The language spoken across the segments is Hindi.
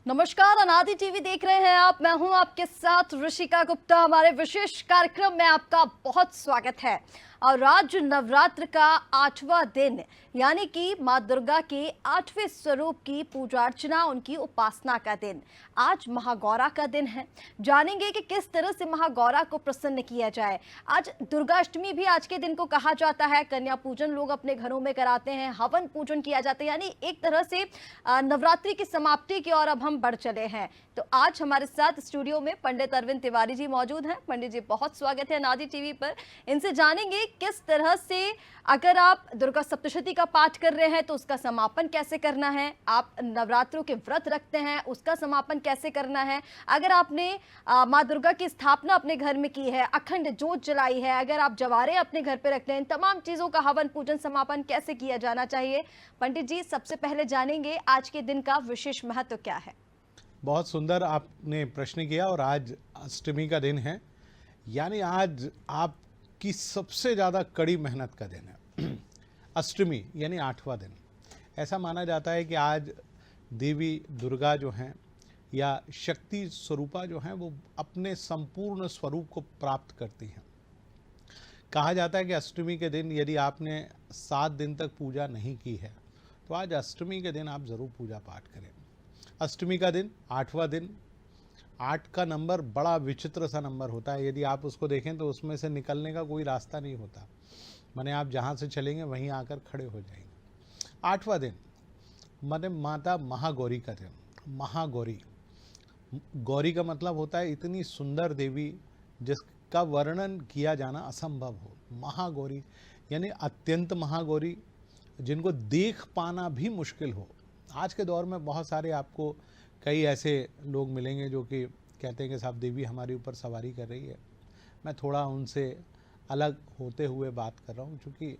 नमस्कार, अनादि टीवी देख रहे हैं आप। मैं हूं आपके साथ ऋषिका गुप्ता। हमारे विशेष कार्यक्रम में आपका बहुत स्वागत है। और आज नवरात्र का 8वां दिन, यानी कि मां दुर्गा के 8वें स्वरूप की पूजा अर्चना, उनकी उपासना का दिन। आज महागौरा का दिन है। जानेंगे कि किस तरह से महागौरा को प्रसन्न किया जाए। आज दुर्गाष्टमी भी आज के दिन को कहा जाता है। कन्या पूजन लोग अपने घरों में कराते हैं, हवन पूजन किया जाता है, यानी एक तरह से नवरात्रि की समाप्ति की ओर अब हम बढ़ चले हैं। तो आज हमारे साथ स्टूडियो में पंडित अरविंद तिवारी जी मौजूद हैं। पंडित जी, बहुत स्वागत है अनादि टीवी पर। इनसे जानेंगे किस तरह से, अगर आप दुर्गा सप्तशती का पाठ कर रहे हैं तो उसका समापन कैसे करना है, आप नवरात्रों के व्रत रखते हैं उसका समापन कैसे करना है, अगर आपने माँ दुर्गा की स्थापना अपने घर में की है, अखंड जोत जलाई है, अगर आप जवारे अपने घर पे रखते हैं, इन तमाम चीजों का हवन पूजन समापन कैसे किया जाना चाहिए। पंडित जी, सबसे पहले जानेंगे आज के दिन का विशेष महत्व क्या है। बहुत सुंदर आपने प्रश्न किया। और आज अष्टमी का दिन है, यानी आज आपकी सबसे ज़्यादा कड़ी मेहनत का दिन है। अष्टमी यानी 8वां दिन। ऐसा माना जाता है कि आज देवी दुर्गा जो हैं या शक्ति स्वरूपा जो हैं वो अपने संपूर्ण स्वरूप को प्राप्त करती हैं। कहा जाता है कि अष्टमी के दिन यदि आपने 7 दिन तक पूजा नहीं की है तो आज अष्टमी के दिन आप ज़रूर पूजा पाठ करें। अष्टमी का दिन 8वां दिन, 8 का नंबर बड़ा विचित्र सा नंबर होता है। यदि आप उसको देखें तो उसमें से निकलने का कोई रास्ता नहीं होता, माने आप जहाँ से चलेंगे वहीं आकर खड़े हो जाएंगे। 8वां दिन माने माता महागौरी का दिन। महागौरी, गौरी का मतलब होता है इतनी सुंदर देवी जिसका वर्णन किया जाना असंभव हो। महागौरी यानी अत्यंत महागौरी, जिनको देख पाना भी मुश्किल हो। आज के दौर में बहुत सारे आपको कई ऐसे लोग मिलेंगे जो कि कहते हैं कि साहब देवी हमारे ऊपर सवारी कर रही है। मैं थोड़ा उनसे अलग होते हुए बात कर रहा हूँ, क्योंकि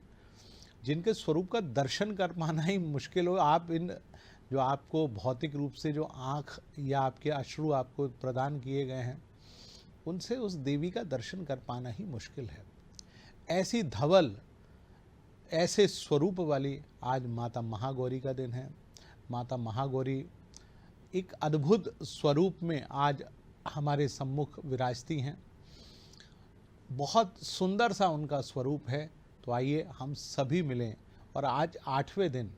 जिनके स्वरूप का दर्शन कर पाना ही मुश्किल हो, आप इन जो आपको भौतिक रूप से जो आँख या आपके अश्रु आपको प्रदान किए गए हैं, उनसे उस देवी का दर्शन कर पाना ही मुश्किल है। ऐसी धवल, ऐसे स्वरूप वाली आज माता महागौरी का दिन है। माता महागौरी एक अद्भुत स्वरूप में आज हमारे सम्मुख विराजती हैं। बहुत सुंदर सा उनका स्वरूप है। तो आइए हम सभी मिलें और आज 8वें दिन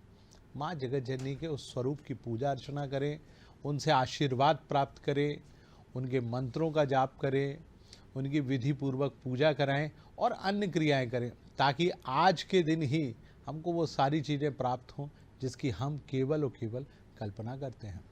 माँ जगत जननी के उस स्वरूप की पूजा अर्चना करें, उनसे आशीर्वाद प्राप्त करें, उनके मंत्रों का जाप करें, उनकी विधि पूर्वक पूजा कराएं और अन्य क्रियाएं करें, ताकि आज के दिन ही हमको वो सारी चीज़ें प्राप्त हों जिसकी हम केवल और केवल कल्पना करते हैं।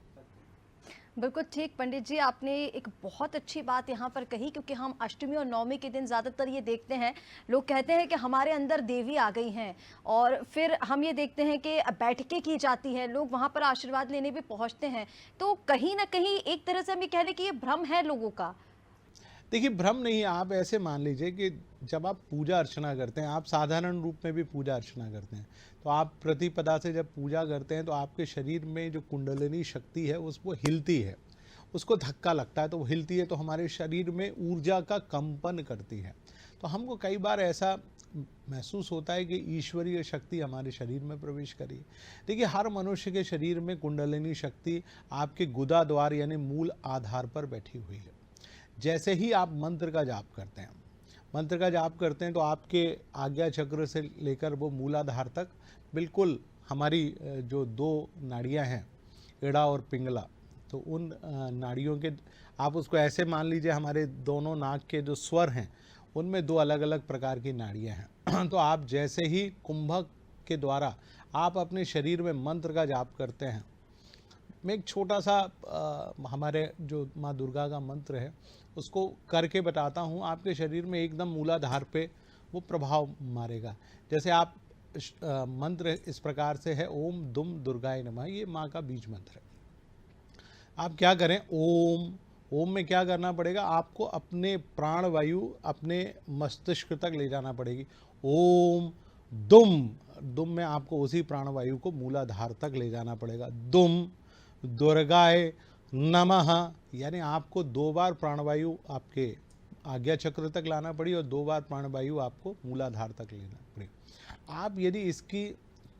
बिल्कुल ठीक पंडित जी, आपने एक बहुत अच्छी बात यहाँ पर कही, क्योंकि हम अष्टमी और नवमी के दिन ज़्यादातर ये देखते हैं, लोग कहते हैं कि हमारे अंदर देवी आ गई हैं, और फिर हम ये देखते हैं कि बैठकें की जाती हैं, लोग वहाँ पर आशीर्वाद लेने भी पहुँचते हैं। तो कहीं ना कहीं एक तरह से हम ये कह लें कि ये भ्रम है लोगों का। देखिए, भ्रम नहीं, आप ऐसे मान लीजिए कि जब आप पूजा अर्चना करते हैं, आप साधारण रूप में भी पूजा अर्चना करते हैं, तो आप प्रतिपदा से जब पूजा करते हैं तो आपके शरीर में जो कुंडलिनी शक्ति है वो हिलती है, उसको धक्का लगता है तो वो हिलती है, तो हमारे शरीर में ऊर्जा का कंपन करती है। तो हमको कई बार ऐसा महसूस होता है कि ईश्वरीय शक्ति हमारे शरीर में प्रवेश करी। देखिए, हर मनुष्य के शरीर में कुंडलिनी शक्ति आपके गुदा द्वार यानी मूल आधार पर बैठी हुई है। जैसे ही आप मंत्र का जाप करते हैं तो आपके आज्ञा चक्र से लेकर वो मूलाधार तक बिल्कुल हमारी जो 2 नाड़ियां हैं, एड़ा और पिंगला, तो उन नाड़ियों के आप उसको ऐसे मान लीजिए, हमारे दोनों नाक के जो स्वर हैं उनमें 2 अलग अलग प्रकार की नाड़ियां हैं। तो आप जैसे ही कुंभक के द्वारा आप अपने शरीर में मंत्र का जाप करते हैं, मैं एक छोटा सा हमारे जो माँ दुर्गा का मंत्र है उसको करके बताता हूँ। आपके शरीर में एकदम मूलाधार पे वो प्रभाव मारेगा। जैसे आप मंत्र इस प्रकार से है, ओम दुम दुर्गाय नमः, ये माँ का बीज मंत्र है। आप क्या करें, ओम में क्या करना पड़ेगा, आपको अपने प्राण वायु अपने मस्तिष्क तक ले जाना पड़ेगी। ओम दुम में आपको उसी प्राण वायु को मूलाधार तक ले जाना पड़ेगा। दुम दुर्गाय नमः, यानी आपको 2 बार प्राणवायु आपके आज्ञा चक्र तक लाना पड़ी और 2 बार प्राणवायु आपको मूलाधार तक लेना पड़ी। आप यदि इसकी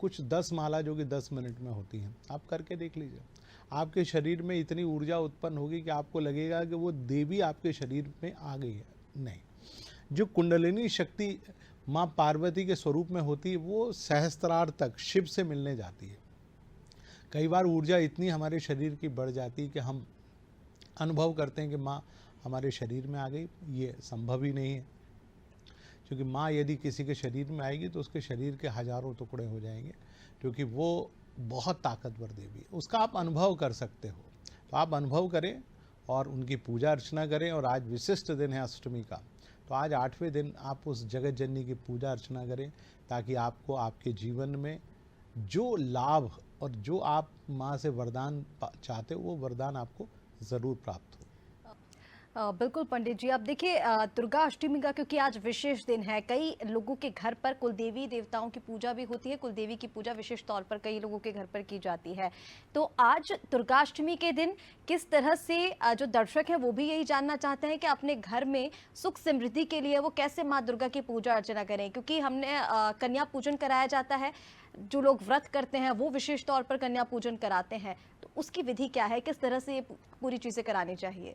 कुछ 10 माला जो कि 10 मिनट में होती हैं, आप करके देख लीजिए, आपके शरीर में इतनी ऊर्जा उत्पन्न होगी कि आपको लगेगा कि वो देवी आपके शरीर में आ गई है। नहीं, जो कुंडलिनी शक्ति माँ पार्वती के स्वरूप में होती है वो सहस्त्रार तक शिव से मिलने जाती है। कई बार ऊर्जा इतनी हमारे शरीर की बढ़ जाती है कि हम अनुभव करते हैं कि माँ हमारे शरीर में आ गई। ये संभव ही नहीं है, क्योंकि माँ यदि किसी के शरीर में आएगी तो उसके शरीर के हजारों टुकड़े हो जाएंगे, क्योंकि वो बहुत ताकतवर देवी है। उसका आप अनुभव कर सकते हो, तो आप अनुभव करें और उनकी पूजा अर्चना करें। और आज विशिष्ट दिन है अष्टमी का, तो आज 8वें दिन आप उस जगत जननी की पूजा अर्चना करें, ताकि आपको आपके जीवन में जो लाभ और जो आप माँ से वरदान चाहते हो वो वरदान आपको ज़रूर प्राप्त हो। बिल्कुल पंडित जी, अब देखिए दुर्गा अष्टमी का क्योंकि आज विशेष दिन है, कई लोगों के घर पर कुल देवी देवताओं की पूजा भी होती है। कुल देवी की पूजा विशेष तौर पर कई लोगों के घर पर की जाती है। तो आज दुर्गा अष्टमी के दिन किस तरह से जो दर्शक हैं वो भी यही जानना चाहते हैं कि अपने घर में सुख समृद्धि के लिए वो कैसे माँ दुर्गा की पूजा अर्चना करें, क्योंकि हमने कन्या पूजन कराया जाता है। जो लोग व्रत करते हैं वो विशेष तौर पर कन्या पूजन कराते हैं, तो उसकी विधि क्या है, किस तरह से ये पूरी चीज़ें करानी चाहिए?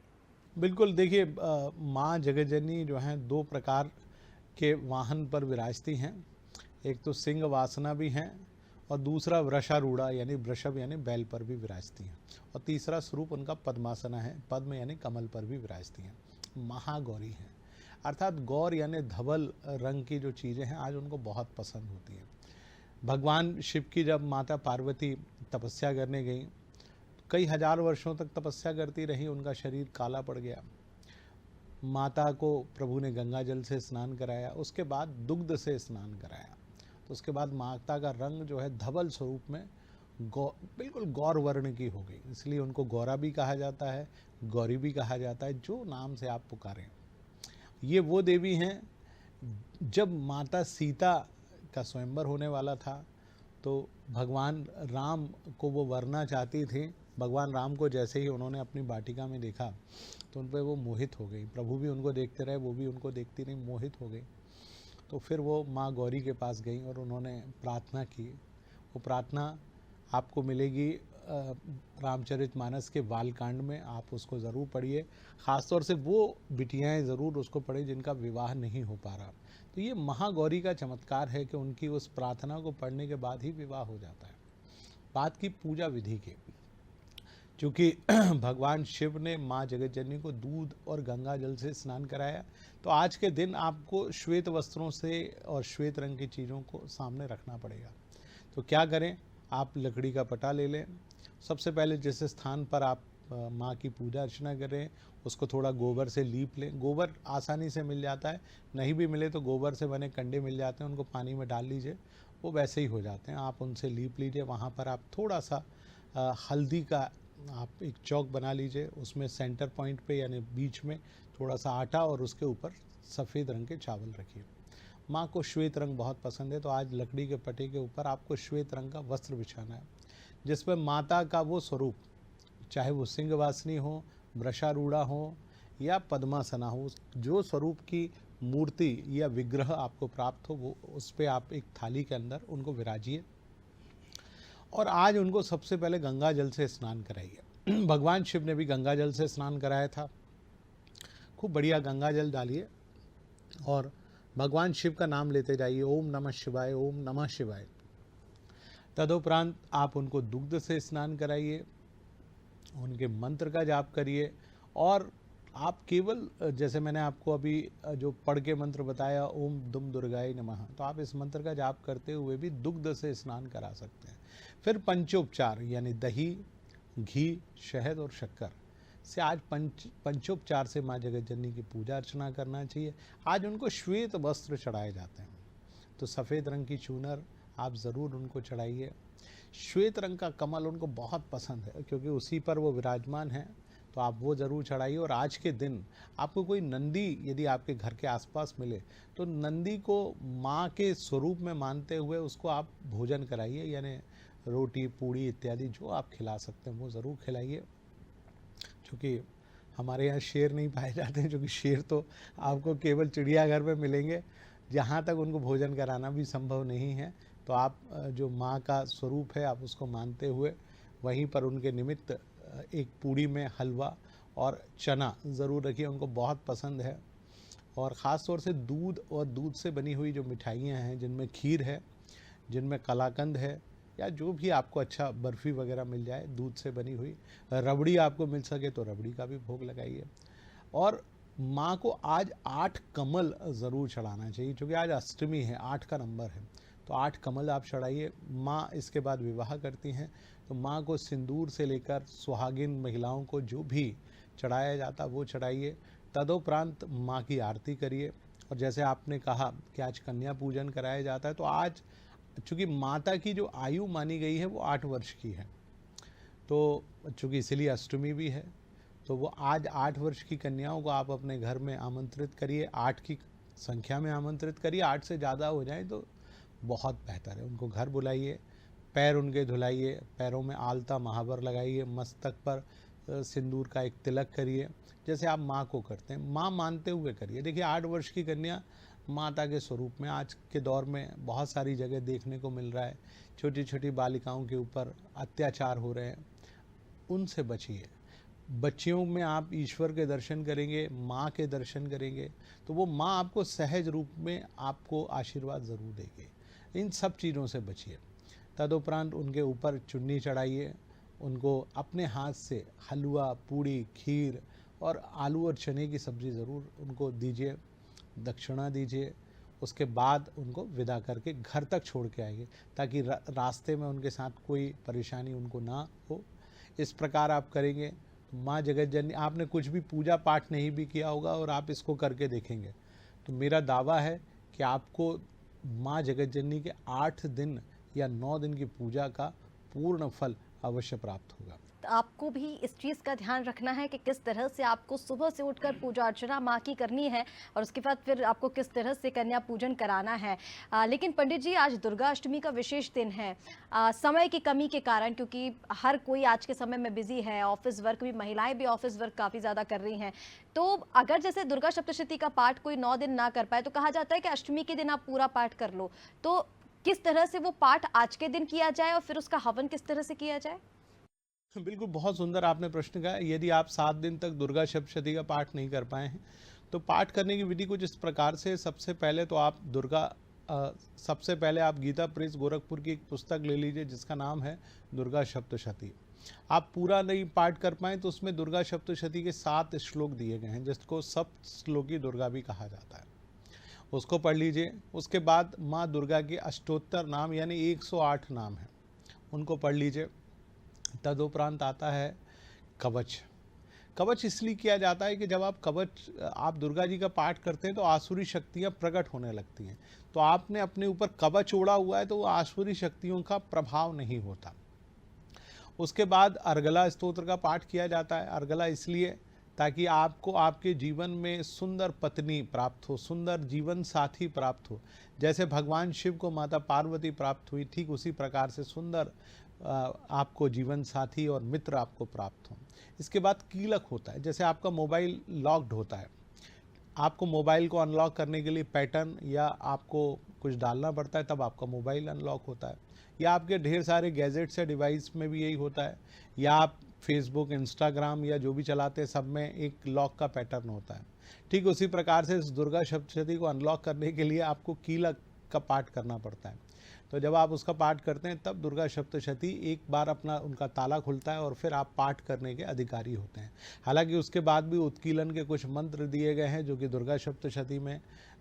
बिल्कुल, देखिए माँ जगतजननी जो हैं 2 प्रकार के वाहन पर विराजती हैं। एक तो सिंह वासना भी हैं और दूसरा वृषारूढ़ा यानी वृषभ यानी बैल पर भी विराजती हैं, और तीसरा स्वरूप उनका पद्मासना है, पद्म यानी कमल पर भी विराजती हैं। महागौरी हैं, अर्थात गौर यानी धवल रंग की जो चीज़ें हैं आज उनको बहुत पसंद होती हैं। भगवान शिव की जब माता पार्वती तपस्या करने गई, कई हजार वर्षों तक तपस्या करती रही, उनका शरीर काला पड़ गया। माता को प्रभु ने गंगा जल से स्नान कराया, उसके बाद दुग्ध से स्नान कराया, तो उसके बाद माता का रंग जो है धवल स्वरूप में बिल्कुल गौर वर्ण की हो गई। इसलिए उनको गौरा भी कहा जाता है, गौरी भी कहा जाता है, जो नाम से आप पुकारें। ये वो देवी हैं, जब माता सीता का स्वयंवर होने वाला था तो भगवान राम को वो वरना चाहती थी। भगवान राम को जैसे ही उन्होंने अपनी वाटिका में देखा तो उन पर वो मोहित हो गई। प्रभु भी उनको देखते रहे, वो भी उनको देखती रही, मोहित हो गई। तो फिर वो माँ गौरी के पास गई और उन्होंने प्रार्थना की। वो प्रार्थना आपको मिलेगी रामचरितमानस के बालकांड में, आप उसको ज़रूर पढ़िए। ख़ासतौर से वो बिटियाएँ ज़रूर उसको पढ़ें जिनका विवाह नहीं हो पा रहा। तो ये महागौरी का चमत्कार है कि उनकी उस प्रार्थना को पढ़ने के बाद ही विवाह हो जाता है। बात की पूजा विधि की, चूँकि भगवान शिव ने माँ जगतजननी को दूध और गंगा जल से स्नान कराया, तो आज के दिन आपको श्वेत वस्त्रों से और श्वेत रंग की चीज़ों को सामने रखना पड़ेगा। तो क्या करें, आप लकड़ी का पटा ले लें। सबसे पहले जिस स्थान पर आप माँ की पूजा अर्चना करें उसको थोड़ा गोबर से लीप लें। गोबर आसानी से मिल जाता है, नहीं भी मिले तो गोबर से बने कंडे मिल जाते हैं, उनको पानी में डाल लीजिए, वो वैसे ही हो जाते हैं। आप उनसे लीप लीजिए। वहाँ पर आप थोड़ा सा हल्दी का आप एक चौक बना लीजिए, उसमें सेंटर पॉइंट पे यानी बीच में थोड़ा सा आटा और उसके ऊपर सफ़ेद रंग के चावल रखिए। माँ को श्वेत रंग बहुत पसंद है, तो आज लकड़ी के पटे के ऊपर आपको श्वेत रंग का वस्त्र बिछाना है, जिसमें माता का वो स्वरूप, चाहे वो सिंहवासिनी हो, वृषारूढ़ा हो या पद्मासना हो, जो स्वरूप की मूर्ति या विग्रह आपको प्राप्त हो, वो उस पर आप एक थाली के अंदर उनको विराजिए और आज उनको सबसे पहले गंगा जल से स्नान कराइए। भगवान शिव ने भी गंगा जल से स्नान कराया था। खूब बढ़िया गंगा जल डालिए और भगवान शिव का नाम लेते जाइए, ओम नमः शिवाय, ओम नमः शिवाय। तदुपरांत आप उनको दुग्ध से स्नान कराइए, उनके मंत्र का जाप करिए और आप केवल, जैसे मैंने आपको अभी जो पढ़ के मंत्र बताया, ओम दुम दुर्गाय नमः, तो आप इस मंत्र का जाप करते हुए भी दुग्ध से स्नान करा सकते हैं। फिर पंचोपचार यानी दही, घी, शहद और शक्कर से आज पंचोपचार से माँ जगतजननी की पूजा अर्चना करना चाहिए। आज उनको श्वेत वस्त्र चढ़ाए जाते हैं, तो सफ़ेद रंग की चूनर आप ज़रूर उनको चढ़ाइए। श्वेत रंग का कमल उनको बहुत पसंद है, क्योंकि उसी पर वो विराजमान है, तो आप वो ज़रूर चढ़ाइए। और आज के दिन आपको कोई नंदी यदि आपके घर के आसपास मिले तो नंदी को माँ के स्वरूप में मानते हुए उसको आप भोजन कराइए, यानी रोटी, पूड़ी इत्यादि जो आप खिला सकते हैं वो ज़रूर खिलाइए, क्योंकि हमारे यहाँ शेर नहीं पाए जाते हैं, क्योंकि शेर तो आपको केवल चिड़ियाघर में मिलेंगे, जहाँ तक उनको भोजन कराना भी संभव नहीं है। तो आप जो माँ का स्वरूप है आप उसको मानते हुए वहीं पर उनके निमित्त एक पूड़ी में हलवा और चना ज़रूर रखिए, उनको बहुत पसंद है। और ख़ास तौर से दूध और दूध से बनी हुई जो मिठाइयाँ हैं, जिनमें खीर है, जिनमें कलाकंद है, या जो भी आपको अच्छा बर्फ़ी वगैरह मिल जाए दूध से बनी हुई, रबड़ी आपको मिल सके तो रबड़ी का भी भोग लगाइए। और माँ को आज 8 कमल ज़रूर चढ़ाना चाहिए, क्योंकि आज अष्टमी है, 8 का नंबर है, तो 8 कमल आप चढ़ाइए। माँ इसके बाद विवाह करती हैं, तो माँ को सिंदूर से लेकर सुहागिन महिलाओं को जो भी चढ़ाया जाता वो चढ़ाइए। तदोपरांत माँ की आरती करिए। और जैसे आपने कहा कि आज कन्या पूजन कराया जाता है, तो आज चूँकि माता की जो आयु मानी गई है वो 8 वर्ष की है, तो चूँकि इसीलिए अष्टमी भी है, तो वो आज 8 वर्ष की कन्याओं को आप अपने घर में आमंत्रित करिए। 8 की संख्या में आमंत्रित करिए, 8 से ज़्यादा हो जाए तो बहुत बेहतर है। उनको घर बुलाइए, पैर उनके धुलाइए, पैरों में आलता महावर लगाइए, मस्तक पर सिंदूर का एक तिलक करिए, जैसे आप माँ को करते हैं, माँ मानते हुए करिए। देखिए 8 वर्ष की कन्या माता के स्वरूप में आज के दौर में बहुत सारी जगह देखने को मिल रहा है, छोटी छोटी बालिकाओं के ऊपर अत्याचार हो रहे हैं, उनसे बचिए। बच्चियों में आप ईश्वर के दर्शन करेंगे, माँ के दर्शन करेंगे, तो वो माँ आपको सहज रूप में आपको आशीर्वाद ज़रूर देगी। इन सब चीज़ों से बचिए। तदुपरांत उनके ऊपर चुन्नी चढ़ाइए, उनको अपने हाथ से हलवा, पूड़ी, खीर और आलू और चने की सब्ज़ी ज़रूर उनको दीजिए, दक्षिणा दीजिए। उसके बाद उनको विदा करके घर तक छोड़ के आइए, ताकि रास्ते में उनके साथ कोई परेशानी उनको ना हो। इस प्रकार आप करेंगे तो माँ जगत जननी, आपने कुछ भी पूजा पाठ नहीं भी किया होगा और आप इसको करके देखेंगे तो मेरा दावा है कि आपको माँ जगत जननी के 8 दिन या 9 दिन की पूजा का पूर्ण फल अवश्य प्राप्त होगा। आपको भी इस चीज़ का ध्यान रखना है कि किस तरह से आपको सुबह से उठकर पूजा अर्चना माँ की करनी है और उसके बाद फिर आपको किस तरह से कन्या पूजन कराना है। लेकिन पंडित जी, आज दुर्गा अष्टमी का विशेष दिन है। समय की कमी के कारण, क्योंकि हर कोई आज के समय में बिजी है, ऑफिस वर्क भी, महिलाएं भी ऑफिस वर्क काफ़ी ज़्यादा कर रही हैं, तो अगर जैसे दुर्गा सप्तशती का पाठ कोई 9 दिन ना कर पाए तो कहा जाता है कि अष्टमी के दिन आप पूरा पाठ कर लो। तो किस तरह से वो पाठ आज के दिन किया जाए और फिर उसका हवन किस तरह से किया जाए? बिल्कुल, बहुत सुंदर आपने प्रश्न कहा। यदि आप 7 दिन तक दुर्गा सप्तशती का पाठ नहीं कर पाए हैं तो पाठ करने की विधि कुछ इस प्रकार से। सबसे पहले तो आप सबसे पहले आप गीता प्रेस गोरखपुर की एक पुस्तक ले लीजिए जिसका नाम है दुर्गा सप्तशती। आप पूरा नहीं पाठ कर पाएँ तो उसमें दुर्गा सप्तशती के 7 श्लोक दिए गए हैं, जिसको सप्त श्लोकी दुर्गा भी कहा जाता है, उसको पढ़ लीजिए। उसके बाद माँ दुर्गा के अष्टोत्तर नाम यानी 108 नाम हैं, उनको पढ़ लीजिए। तदुपरांत आता है कवच। कवच इसलिए किया जाता है कि जब आप दुर्गा जी का पाठ करते हैं तो आसुरी शक्तियां प्रकट होने लगती हैं, तो आपने अपने ऊपर कवच ओढ़ा हुआ है तो वो आसुरी शक्तियों का प्रभाव नहीं होता। उसके बाद अर्गला स्तोत्र का पाठ किया जाता है। अर्गला इसलिए ताकि आपको आपके जीवन में सुंदर पत्नी प्राप्त हो, सुंदर जीवन साथी प्राप्त हो। जैसे भगवान शिव को माता पार्वती प्राप्त हुई, ठीक उसी प्रकार से सुंदर आपको जीवन साथी और मित्र आपको प्राप्त हों। इसके बाद कीलक होता है। जैसे आपका मोबाइल लॉक्ड होता है, आपको मोबाइल को अनलॉक करने के लिए पैटर्न या आपको कुछ डालना पड़ता है, तब आपका मोबाइल अनलॉक होता है। या आपके ढेर सारे गैजेट्स या डिवाइस में भी यही होता है, या आप फेसबुक, इंस्टाग्राम या जो भी चलाते हैं सब में एक लॉक का पैटर्न होता है। ठीक उसी प्रकार से इस दुर्गा सप्तशती को अनलॉक करने के लिए आपको कीलक का पाठ करना पड़ता है। तो जब आप उसका पाठ करते हैं तब दुर्गा सप्तशती एक बार उनका ताला खुलता है और फिर आप पाठ करने के अधिकारी होते हैं। हालांकि उसके बाद भी उत्कीलन के कुछ मंत्र दिए गए हैं जो कि दुर्गा सप्तशती में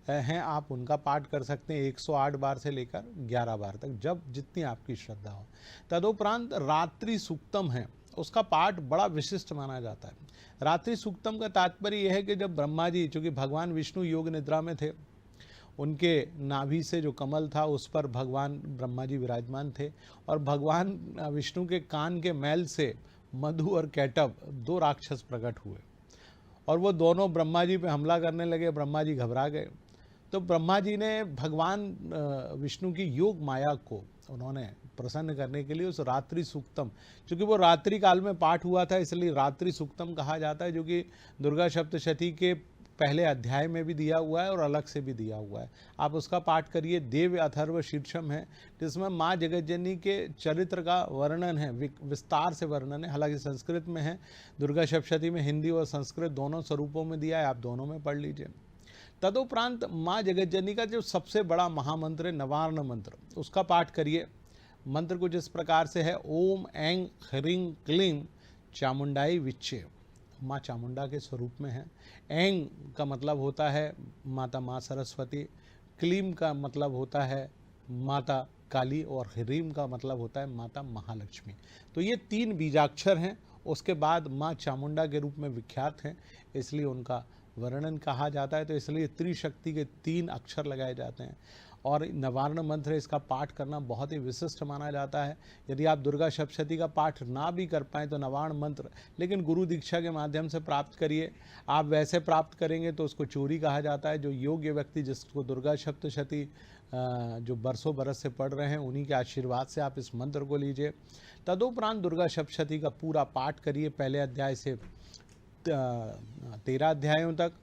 हैं, आप उनका पाठ कर सकते हैं 108 बार से लेकर 11 बार तक, जब जितनी आपकी श्रद्धा हो। तदुपरांत रात्रि सूक्तम है, उसका पाठ बड़ा विशिष्ट माना जाता है। रात्रि सूक्तम का तात्पर्य यह है कि जब ब्रह्मा जी, चूँकि भगवान विष्णु योग निद्रा में थे, उनके नाभि से जो कमल था उस पर भगवान ब्रह्मा जी विराजमान थे, और भगवान विष्णु के कान के मैल से मधु और कैटभ 2 राक्षस प्रकट हुए और वो दोनों ब्रह्मा जी पे हमला करने लगे। ब्रह्मा जी घबरा गए, तो ब्रह्मा जी ने भगवान विष्णु की योग माया को उन्होंने प्रसन्न करने के लिए उस रात्रि सूक्तम, क्योंकि वो रात्रि काल में पाठ हुआ था इसलिए रात्रि सूक्तम कहा जाता है, जो कि दुर्गा सप्तशती के पहले अध्याय में भी दिया हुआ है और अलग से भी दिया हुआ है। आप उसका पाठ करिए। देव अथर्व शीर्षम है, जिसमें माँ जगज्जननी के चरित्र का वर्णन है, विस्तार से वर्णन है। हालांकि संस्कृत में है, दुर्गा सप्तशती में हिंदी और संस्कृत दोनों स्वरूपों में दिया है, आप दोनों में पढ़ लीजिए। तदुपरांत माँ जगज्जननी का जो सबसे बड़ा महामंत्र है नवार्ण मंत्र, उसका पाठ करिए। मंत्र कुछ इस प्रकार से है, ओम ऐं ह्रीं क्लीं चामुंडाई विच्चे। माँ चामुंडा के स्वरूप में है। ऐं का मतलब होता है माता माँ सरस्वती, क्लीम का मतलब होता है माता काली और ह्रीं का मतलब होता है माता महालक्ष्मी। तो ये 3 बीजाक्षर हैं। उसके बाद माँ चामुंडा के रूप में विख्यात हैं, इसलिए उनका वर्णन कहा जाता है। तो इसलिए त्रिशक्ति के 3 अक्षर लगाए जाते हैं और नवार्ण मंत्र इसका पाठ करना बहुत ही विशिष्ट माना जाता है। यदि आप दुर्गा सप्तशती का पाठ ना भी कर पाएँ तो नवार्ण मंत्र लेकिन गुरु दीक्षा के माध्यम से प्राप्त करिए। आप वैसे प्राप्त करेंगे तो उसको चोरी कहा जाता है। जो योग्य व्यक्ति जिसको दुर्गा सप्तशती जो बरसों बरस से पढ़ रहे हैं, उन्हीं के आशीर्वाद से आप इस मंत्र को लीजिए। तदुपरांत दुर्गा सप्तशती का पूरा पाठ करिए, पहले अध्याय से 13 अध्यायों तक।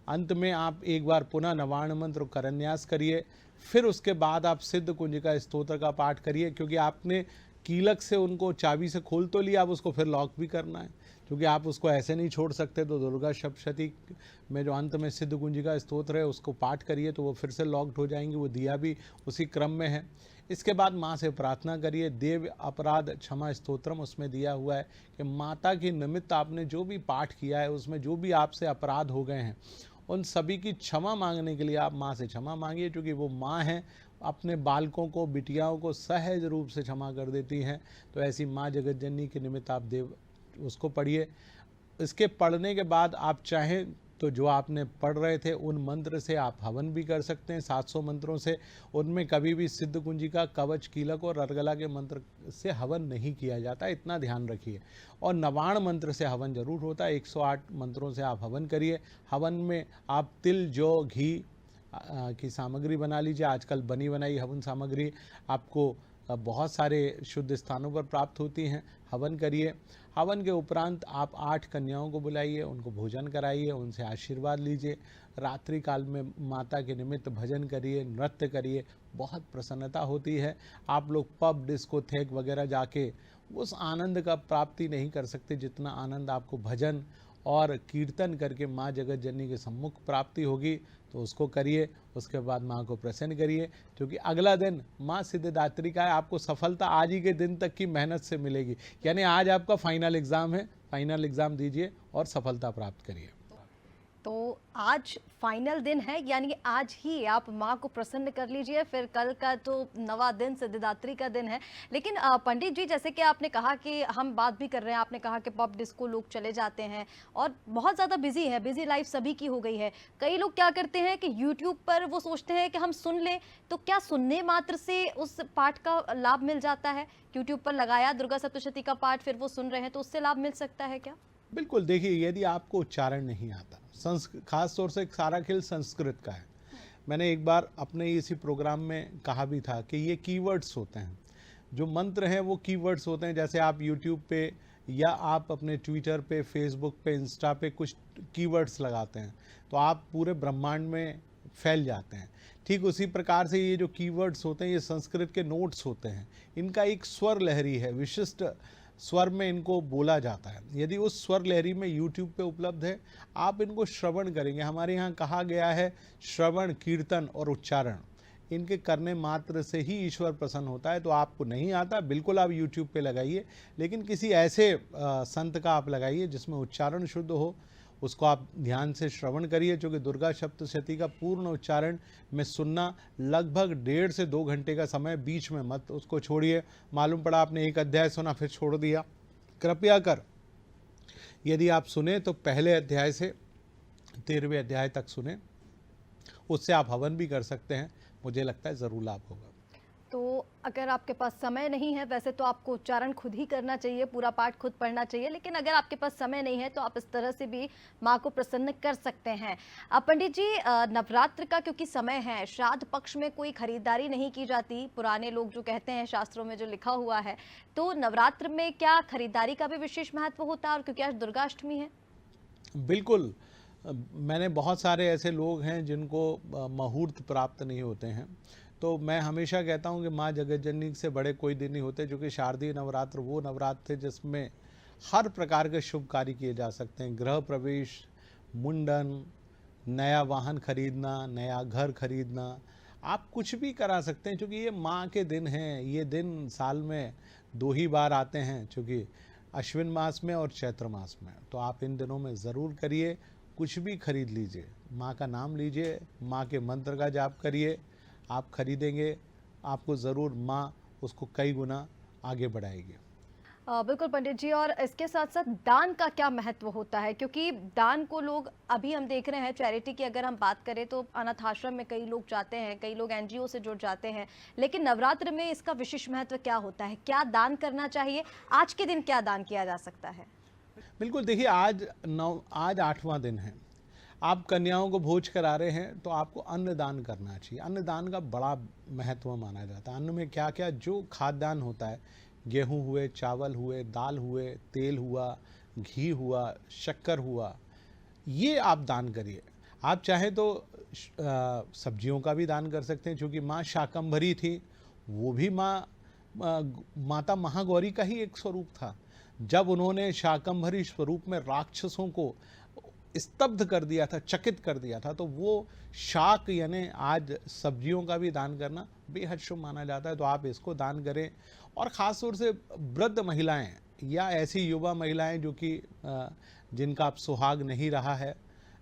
अंत में आप एक बार पुनः नवार्ण मंत्र करन्यास करिए। फिर उसके बाद आप सिद्ध कुंजिका स्तोत्र का पाठ करिए, क्योंकि आपने कीलक से उनको चाबी से खोल तो लिया, अब उसको फिर लॉक भी करना है, क्योंकि आप उसको ऐसे नहीं छोड़ सकते। तो दुर्गा सप्तशती में जो अंत में सिद्ध कुंजिका स्तोत्र है उसको पाठ करिए, तो वो फिर से लॉक्ड हो जाएंगे। वो दिया भी उसी क्रम में है। इसके बाद माँ से प्रार्थना करिए। देव अपराध क्षमा स्तोत्रम उसमें दिया हुआ है कि माता के निमित्त आपने जो भी पाठ किया है, उसमें जो भी आपसे अपराध हो गए हैं, उन सभी की क्षमा मांगने के लिए आप माँ से क्षमा मांगिए, क्योंकि वो माँ हैं, अपने बालकों को, बिटियाओं को सहज रूप से क्षमा कर देती हैं। तो ऐसी माँ जगज्जननी के निमित्त आप देव उसको पढ़िए। इसके पढ़ने के बाद आप चाहें तो जो आपने पढ़ रहे थे उन मंत्र से आप हवन भी कर सकते हैं। 700 मंत्रों से, उनमें कभी भी सिद्ध कुंजिका, कवच, कीलक और अर्गला के मंत्र से हवन नहीं किया जाता, इतना ध्यान रखिए। और नवार्ण मंत्र से हवन जरूर होता है। 108 मंत्रों से आप हवन करिए। हवन में आप तिल, जौ, घी की सामग्री बना लीजिए। आजकल बनी बनाई हवन सामग्री आपको बहुत सारे शुद्ध स्थानों पर प्राप्त होती हैं। हवन करिए। हवन के उपरांत आप 8 कन्याओं को बुलाइए, उनको भोजन कराइए, उनसे आशीर्वाद लीजिए। रात्रि काल में माता के निमित्त भजन करिए, नृत्य करिए, बहुत प्रसन्नता होती है। आप लोग पब, डिस्कोथेक वगैरह जाके उस आनंद का प्राप्ति नहीं कर सकते जितना आनंद आपको भजन और कीर्तन करके माँ जगज्जननी के सम्मुख प्राप्ति होगी। तो उसको करिए। उसके बाद माँ को प्रसन्न करिए, क्योंकि अगला दिन माँ सिद्धिदात्री का है। आपको सफलता आज ही के दिन तक की मेहनत से मिलेगी। यानी आज आपका फाइनल एग्ज़ाम है, फाइनल एग्ज़ाम दीजिए और सफलता प्राप्त करिए। तो आज फाइनल दिन है, यानी कि आज ही आप माँ को प्रसन्न कर लीजिए, फिर कल का तो नवा दिन सिद्धिदात्री का दिन है। लेकिन पंडित जी, जैसे कि आपने कहा कि हम बात भी कर रहे हैं, आपने कहा कि पब डिस्को लोग चले जाते हैं और बहुत ज़्यादा बिजी है, बिजी लाइफ सभी की हो गई है। कई लोग क्या करते हैं कि यूट्यूब पर वो सोचते हैं कि हम सुन लें, तो क्या सुनने मात्र से उस पाठ का लाभ मिल जाता है? यूट्यूब पर लगाया दुर्गा सप्तशती का पाठ, फिर वो सुन रहे हैं, तो उससे लाभ मिल सकता है क्या? बिल्कुल। देखिए, यदि आपको उच्चारण नहीं आता, खास तौर से सारा खेल संस्कृत का है। मैंने एक बार अपने इसी प्रोग्राम में कहा भी था कि ये कीवर्ड्स होते हैं, जो मंत्र हैं वो कीवर्ड्स होते हैं। जैसे आप यूट्यूब पे या आप अपने ट्विटर पे, फेसबुक पे, इंस्टा पे कुछ कीवर्ड्स लगाते हैं तो आप पूरे ब्रह्मांड में फैल जाते हैं। ठीक उसी प्रकार से ये जो कीवर्ड्स होते हैं, ये संस्कृत के नोट्स होते हैं। इनका एक स्वर लहरी है, विशिष्ट स्वर में इनको बोला जाता है। यदि उस स्वर लहरी में यूट्यूब पे उपलब्ध है, आप इनको श्रवण करेंगे। हमारे यहाँ कहा गया है श्रवण, कीर्तन और उच्चारण, इनके करने मात्र से ही ईश्वर प्रसन्न होता है। तो आपको नहीं आता, बिल्कुल आप यूट्यूब पे लगाइए, लेकिन किसी ऐसे संत का आप लगाइए जिसमें उच्चारण शुद्ध हो, उसको आप ध्यान से श्रवण करिए। क्योंकि दुर्गा सप्तशती का पूर्ण उच्चारण में सुनना लगभग 1.5 से 2 घंटे का समय, बीच में मत उसको छोड़िए। मालूम पड़ा आपने एक अध्याय सुना फिर छोड़ दिया, कृपया कर यदि आप सुने तो पहले अध्याय से 13वें अध्याय तक सुने, उससे आप हवन भी कर सकते हैं। मुझे लगता है ज़रूर लाभ होगा। तो अगर आपके पास समय नहीं है, वैसे तो आपको उच्चारण खुद ही करना चाहिए, पूरा पाठ खुद पढ़ना चाहिए, लेकिन अगर आपके पास समय नहीं है तो आप इस तरह से भी माँ को प्रसन्न कर सकते हैं। पंडित जी, नवरात्र का क्योंकि समय है, श्राद्ध पक्ष में कोई खरीदारी नहीं की जाती, पुराने लोग जो कहते हैं, शास्त्रों में जो लिखा हुआ है, तो नवरात्र में क्या खरीदारी का भी विशेष महत्व होता है? और क्योंकि आज दुर्गाष्टमी है। बिल्कुल। मैंने बहुत सारे ऐसे लोग हैं जिनको मुहूर्त प्राप्त नहीं होते हैं, तो मैं हमेशा कहता हूं कि माँ जगत जननी से बड़े कोई दिन नहीं होते, जो कि शारदीय नवरात्र वो नवरात्र थे जिसमें हर प्रकार के शुभ कार्य किए जा सकते हैं। गृह प्रवेश, मुंडन, नया वाहन खरीदना, नया घर खरीदना, आप कुछ भी करा सकते हैं, क्योंकि ये माँ के दिन हैं। ये दिन साल में 2 ही बार आते हैं, क्योंकि अश्विन मास में और चैत्र मास में। तो आप इन दिनों में ज़रूर करिए, कुछ भी खरीद लीजिए, माँ का नाम लीजिए, माँ के मंत्र का जाप करिए। आप खरीदेंगे, आपको ज़रूर माँ उसको कई गुना आगे बढ़ाएगी। बिल्कुल पंडित जी, और इसके साथ साथ दान का क्या महत्व होता है? क्योंकि दान को लोग, अभी हम देख रहे हैं चैरिटी की अगर हम बात करें तो अनाथ आश्रम में कई लोग जाते हैं, कई लोग एनजीओ से जुड़ जाते हैं, लेकिन नवरात्र में इसका विशेष महत्व क्या होता है? क्या दान करना चाहिए? आज के दिन क्या दान किया जा सकता है? बिल्कुल, देखिए आज 8वां दिन है। आप कन्याओं को भोज करा रहे हैं तो आपको अन्नदान करना चाहिए। अन्नदान का बड़ा महत्व माना जाता है। अन्न में क्या क्या जो खाद्यान्न होता है, गेहूं हुए, चावल हुए, दाल हुए, तेल हुआ, घी हुआ, शक्कर हुआ, ये आप दान करिए। आप चाहें तो सब्जियों का भी दान कर सकते हैं, क्योंकि माँ शाकंभरी थी, वो भी माता महागौरी का ही एक स्वरूप था। जब उन्होंने शाकंभरी स्वरूप में राक्षसों को स्तब्ध कर दिया था, चकित कर दिया था, तो वो शाक यानी आज सब्जियों का भी दान करना बेहद शुभ माना जाता है। तो आप इसको दान करें। और ख़ास तौर से वृद्ध महिलाएं या ऐसी युवा महिलाएं जो कि जिनका अब सुहाग नहीं रहा है,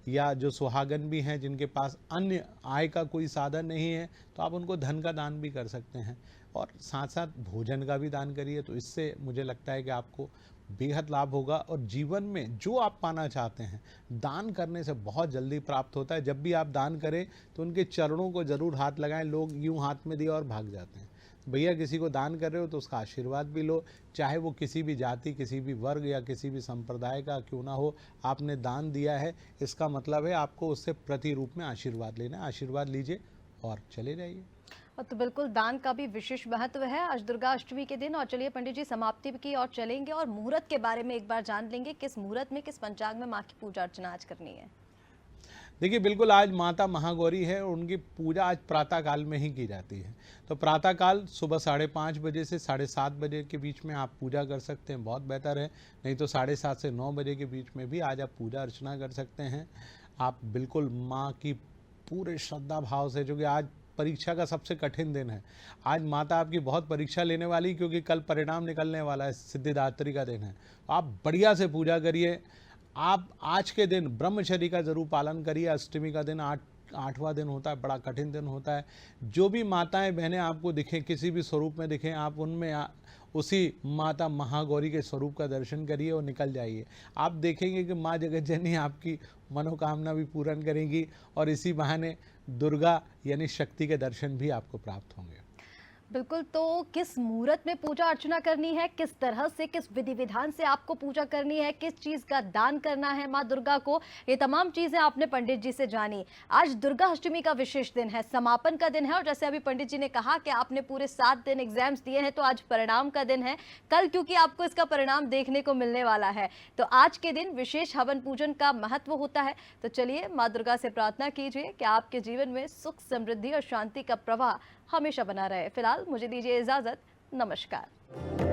या जो सुहागन भी हैं जिनके पास अन्य आय का कोई साधन नहीं है, तो आप उनको धन का दान भी कर सकते हैं। और साथ साथ भोजन का भी दान करिए। तो इससे मुझे लगता है कि आपको बेहद लाभ होगा, और जीवन में जो आप पाना चाहते हैं दान करने से बहुत जल्दी प्राप्त होता है। जब भी आप दान करें तो उनके चरणों को ज़रूर हाथ लगाएं। लोग यूं हाथ में दिए और भाग जाते हैं। भैया किसी को दान कर रहे हो तो उसका आशीर्वाद भी लो, चाहे वो किसी भी जाति, किसी भी वर्ग या किसी भी संप्रदाय का क्यों ना हो। आपने दान दिया है, इसका मतलब है आपको उससे प्रतिरूप में आशीर्वाद लेना है। आशीर्वाद लीजिए और चले जाइए। तो बिल्कुल दान का भी विशेष महत्व है आज दुर्गा अष्टमी के दिन। और चलिए पंडित जी, समाप्ति की ओर चलेंगे और मुहूर्त के बारे में एक बार जान लेंगे। किस मुहूर्त में, किस पंचांग में माँ की पूजा अर्चना आज करनी है? देखिए, बिल्कुल आज माता महागौरी है और उनकी पूजा आज प्रातः काल में ही की जाती है। तो प्रातः काल सुबह 5:30 बजे से 7:30 बजे के बीच में आप पूजा कर सकते हैं, बहुत बेहतर है। नहीं तो 7:30 से 9 बजे के बीच में भी आज आप पूजा अर्चना कर सकते हैं। आप बिल्कुल माँ की पूरे श्रद्धा भाव से, जो कि आज परीक्षा का सबसे कठिन दिन है, आज माता आपकी बहुत परीक्षा लेने वाली, क्योंकि कल परिणाम निकलने वाला है, सिद्धिदात्री का दिन है। आप बढ़िया से पूजा करिए। आप आज के दिन ब्रह्मचर्य का जरूर पालन करिए। अष्टमी का दिन 8वां दिन होता है, बड़ा कठिन दिन होता है। जो भी माताएं बहनें आपको दिखें, किसी भी स्वरूप में दिखें, आप उनमें उसी माता महागौरी के स्वरूप का दर्शन करिए और निकल जाइए। आप देखेंगे कि माँ जगत जननी आपकी मनोकामना भी पूर्ण करेंगी, और इसी बहाने दुर्गा यानी शक्ति के दर्शन भी आपको प्राप्त होंगे। बिल्कुल, तो किस मुहूर्त में पूजा अर्चना करनी है, किस तरह से, किस विधि विधान से आपको पूजा करनी है, किस चीज का दान करना है माँ दुर्गा को, ये तमाम चीजें आपने पंडित जी से जानी। आज दुर्गा अष्टमी का विशेष दिन है, समापन का दिन है, और जैसे अभी पंडित जी ने कहा कि आपने पूरे 7 दिन एग्जाम्स दिए हैं, तो आज परिणाम का दिन है। कल क्योंकि आपको इसका परिणाम देखने को मिलने वाला है, तो आज के दिन विशेष हवन पूजन का महत्व होता है। तो चलिए माँ दुर्गा से प्रार्थना कीजिए कि आपके जीवन में सुख, समृद्धि और शांति का प्रवाह हमेशा बना रहे। फिलहाल मुझे दीजिए इजाजत। नमस्कार।